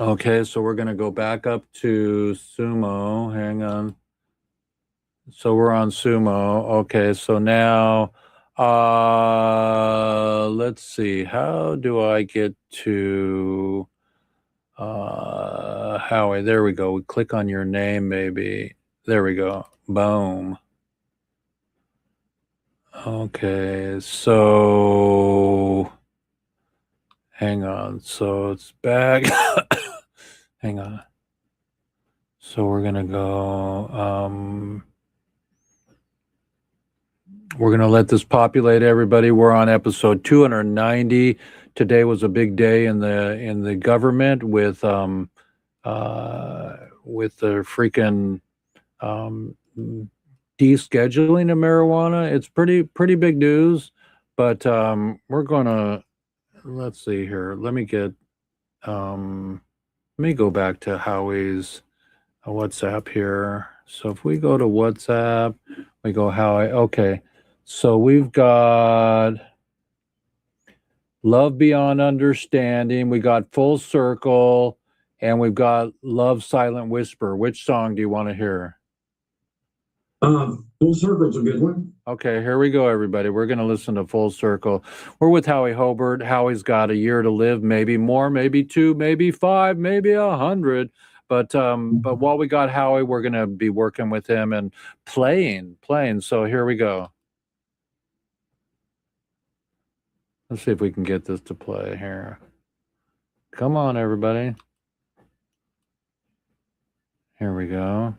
S1: Okay, so we're going to go back up to Sumo. Hang on. So we're on Sumo. Okay, so now let's see. How do I get to Howie? There we go. We click on your name, maybe. There we go. Boom. Okay, so hang on. So it's back. Hang on. So we're gonna go. We're gonna let this populate, everybody. We're on episode 290. Today was a big day in the government with the freaking descheduling of marijuana. It's pretty big news, but we're gonna, let's see here. Let me go back to Howie's WhatsApp here. So if we go to WhatsApp, we go Howie. Okay, so we've got Love Beyond Understanding, we got Full Circle, and we've got Love Silent Whisper. Which song do you want to hear?
S6: Full Circle's a good one.
S1: Okay, here we go, everybody. We're going to listen to Full Circle. We're with Howie Hobart. Howie's got a year to live, maybe more, maybe 2, maybe 5, maybe 100. But while we got Howie, we're going to be working with him and playing. So here we go. Let's see if we can get this to play here. Come on, everybody. Here we go.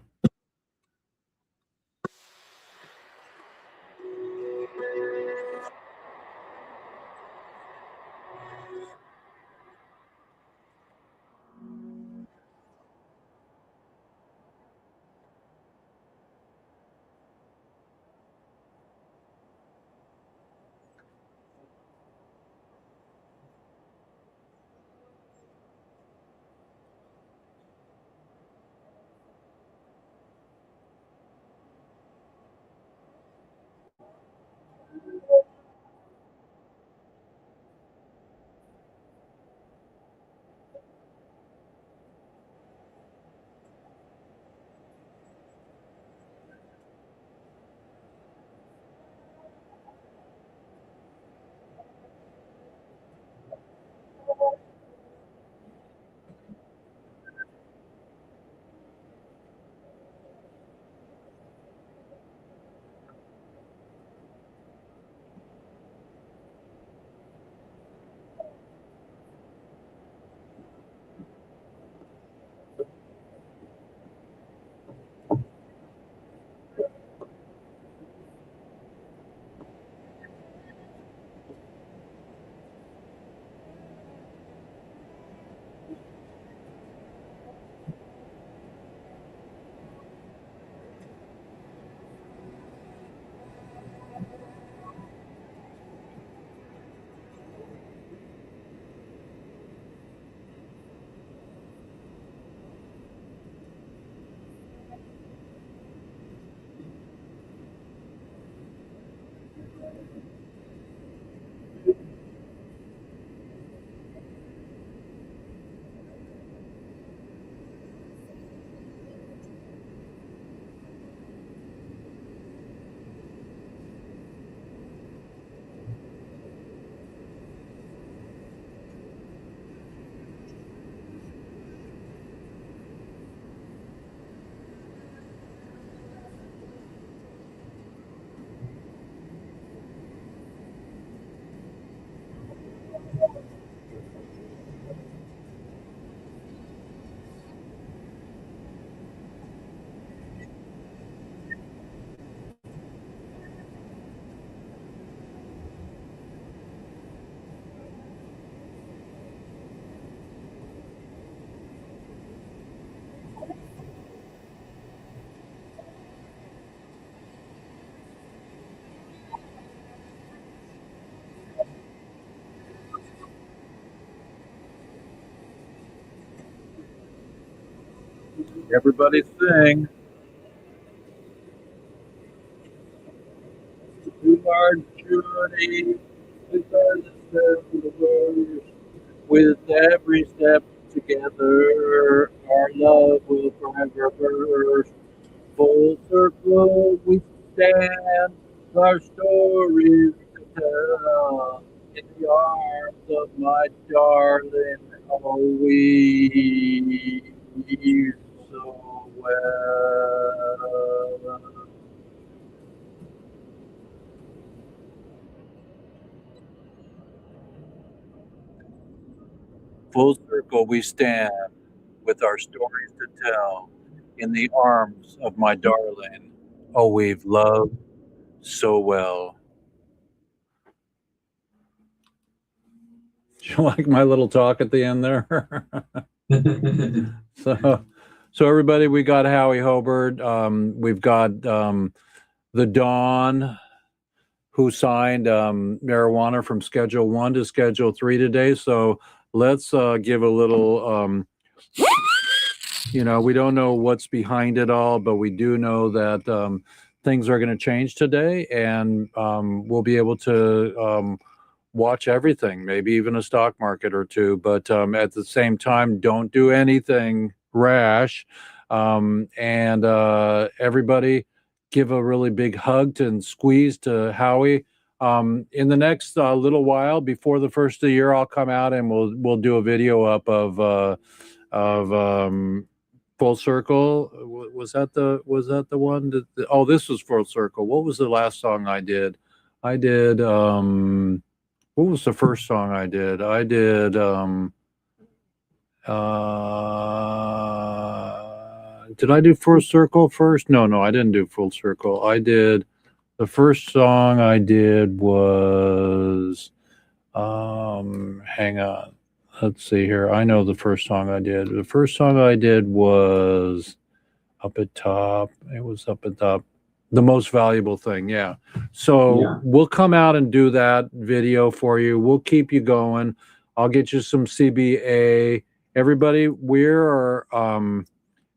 S1: Everybody sing. To our journey, regardless of the road, with every step together, our love will forever burst. Full circle we stand, our stories to tell. In the arms of my darling, oh, we so well. Full circle we stand, with our stories to tell. In the arms of my darling, oh, we've loved so well. Do you like my little talk at the end there? So everybody, we got Howie Hobart. We've got the Dawn, who signed marijuana from Schedule 1 to Schedule 3 today. So let's give a little, we don't know what's behind it all, but we do know that things are going to change today, and we'll be able to watch everything, maybe even a stock market or two. But at the same time, don't do anything rash. And everybody, give a really big hug and squeeze to Howie. In the next little while, before the first of the year, I'll come out and we'll do a video up of Full Circle. Was that the one oh, this was Full Circle. What was the last song I did? What was the first song I did? Did I do Full Circle first? No, I didn't do Full Circle. The first song I did was, hang on. Let's see here. I know the first song I did. The first song I did was Up at Top. It was Up at Top. The Most Valuable Thing, yeah. So
S6: Yeah.
S1: we'll come out and do that video for you. We'll keep you going. I'll get you some CBA. Everybody, we're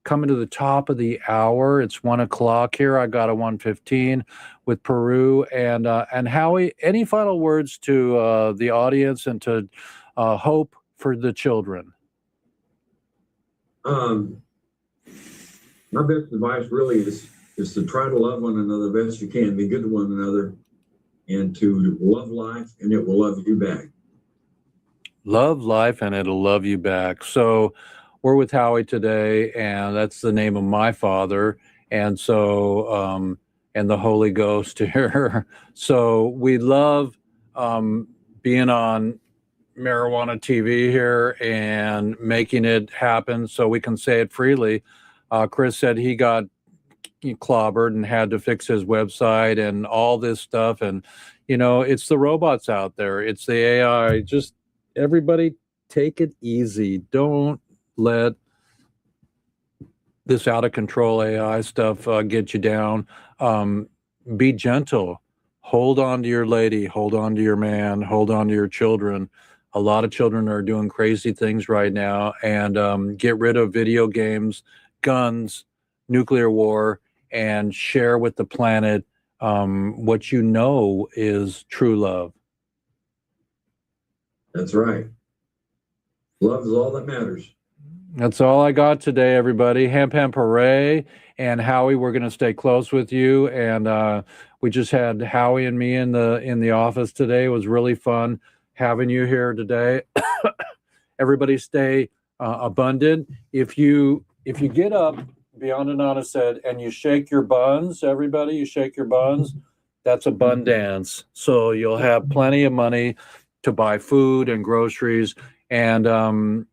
S1: coming to the top of the hour. It's 1 o'clock here. I got a 1:15 with Peru and Howie. Any final words to the audience and to hope for the children?
S6: My best advice really is to try to love one another the best you can, be good to one another, and to love life, and it will love you back. Love
S1: life, and it'll love you back. So we're with Howie today, and that's the name of my father, and so and the Holy Ghost here. So we love being on marijuana TV here and making it happen so we can say it freely. Chris said he got clobbered and had to fix his website and all this stuff, and it's the robots out there, it's the AI. Just everybody take it easy. Don't let this out of control AI stuff get you down. Be gentle. Hold on to your lady, hold on to your man, hold on to your children. A lot of children are doing crazy things right now, and get rid of video games, guns, nuclear war, and share with the planet what you know is true love.
S6: That's right. Love is all that matters.
S1: That's all I got today, everybody. Hemp Hooray. And Howie, we're going to stay close with you. And we just had Howie and me in the office today. It was really fun having you here today. Everybody stay abundant. If you get up, Beyond and Honest said, and you shake your buns, everybody, you shake your buns, that's a bun dance. So you'll have plenty of money to buy food and groceries, and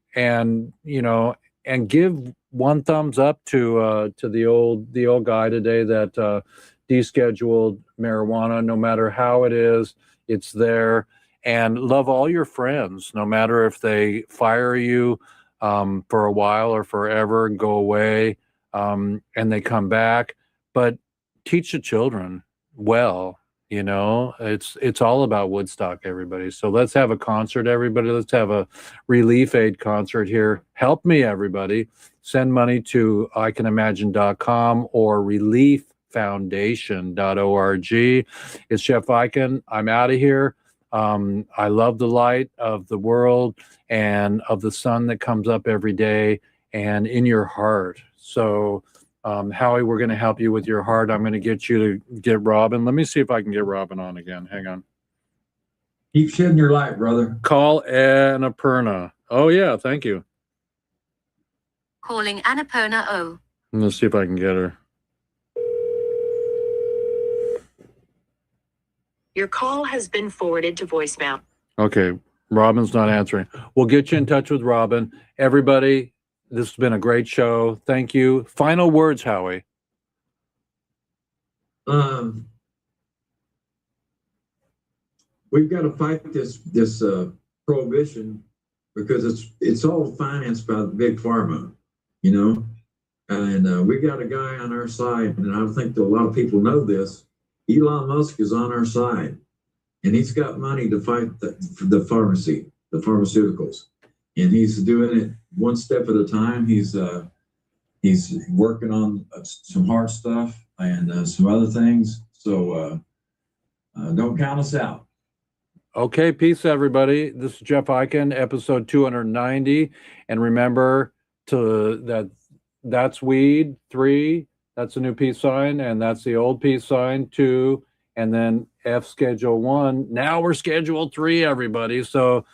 S1: you know, and give one thumbs up to the old guy today that descheduled marijuana. No matter how it is, it's there. And love all your friends, no matter if they fire you for a while or forever and go away, and they come back. But teach the children well. You know, it's all about Woodstock, everybody. So let's have a concert, everybody. Let's have a relief aid concert here. Help me, everybody. Send money to icanimagine.com or relieffoundation.org. It's Jeff Eichen. I'm out of here. I love the light of the world and of the sun that comes up every day and in your heart. So Howie, we're going to help you with your heart. I'm going to get you to get Robin. Let me see if I can get Robin on again. Hang on.
S6: Keep shedding your light, brother.
S1: Call Annapurna. Oh, yeah. Thank you.
S7: Calling Annapurna O.
S1: Let's see if I can get her.
S7: Your call has been forwarded to voicemail.
S1: Okay. Robin's not answering. We'll get you in touch with Robin. Everybody, this has been a great show. Thank you. Final words, Howie.
S6: We've got to fight this prohibition because it's all financed by the big pharma, you know. And we got a guy on our side, and I think that a lot of people know this. Elon Musk is on our side, and he's got money to fight the pharmaceuticals, and he's doing it one step at a time. He's working on some hard stuff and some other things. So don't count us out.
S1: Okay, peace, everybody. This is Jeff Eichen, episode 290. And remember that's weed, 3, that's a new peace sign, and that's the old peace sign, 2, and then F schedule 1. Now we're schedule 3, everybody. So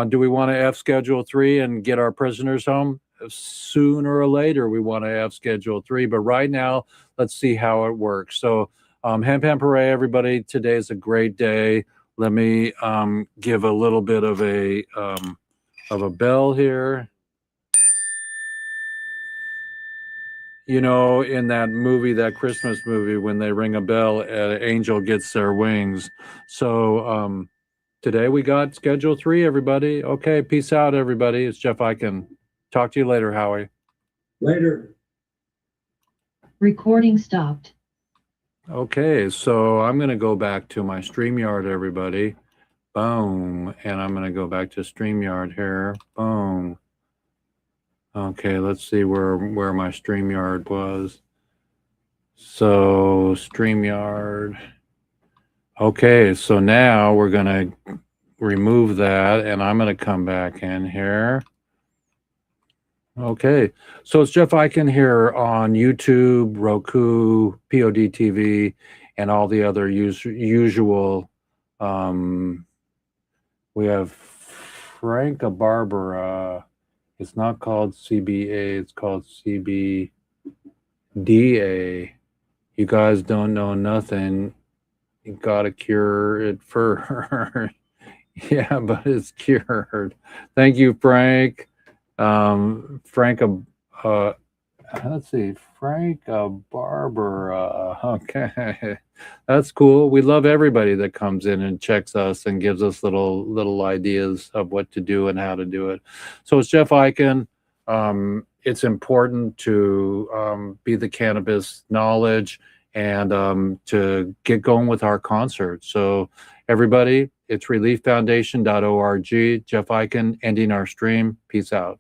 S1: do we want to F schedule 3 and get our prisoners home? Sooner or later, we want to F schedule 3. But right now, let's see how it works. So hemp hooray, everybody. Today is a great day. Let me give a little bit of a bell here. You know, in that movie, that Christmas movie, when they ring a bell, an angel gets their wings. So today we got schedule 3, everybody. Okay, peace out, everybody. It's Jeff Eichen. Talk to you later, Howie.
S6: Later.
S11: Recording stopped.
S1: Okay, so I'm going to go back to my StreamYard, everybody. Boom. And I'm going to go back to StreamYard here. Boom. Okay, let's see where my StreamYard was. So StreamYard. Okay, so now we're going to remove that, and I'm going to come back in here. Okay, so it's Jeff Eichen here on YouTube, Roku, POD TV, and all the other usual. We have Frank Barbara. It's not called CBA, it's called CBDA. You guys don't know nothing. You gotta cure it first. Yeah, but it's cured. Thank you, Frank. Frank, let's see, Frank Barbara. Okay, that's cool. We love everybody that comes in and checks us and gives us little ideas of what to do and how to do it. So it's Jeff Eichen. It's important to be the cannabis knowledge and to get going with our concert. So everybody, it's relieffoundation.org. Jeff Eichen ending our stream. Peace out.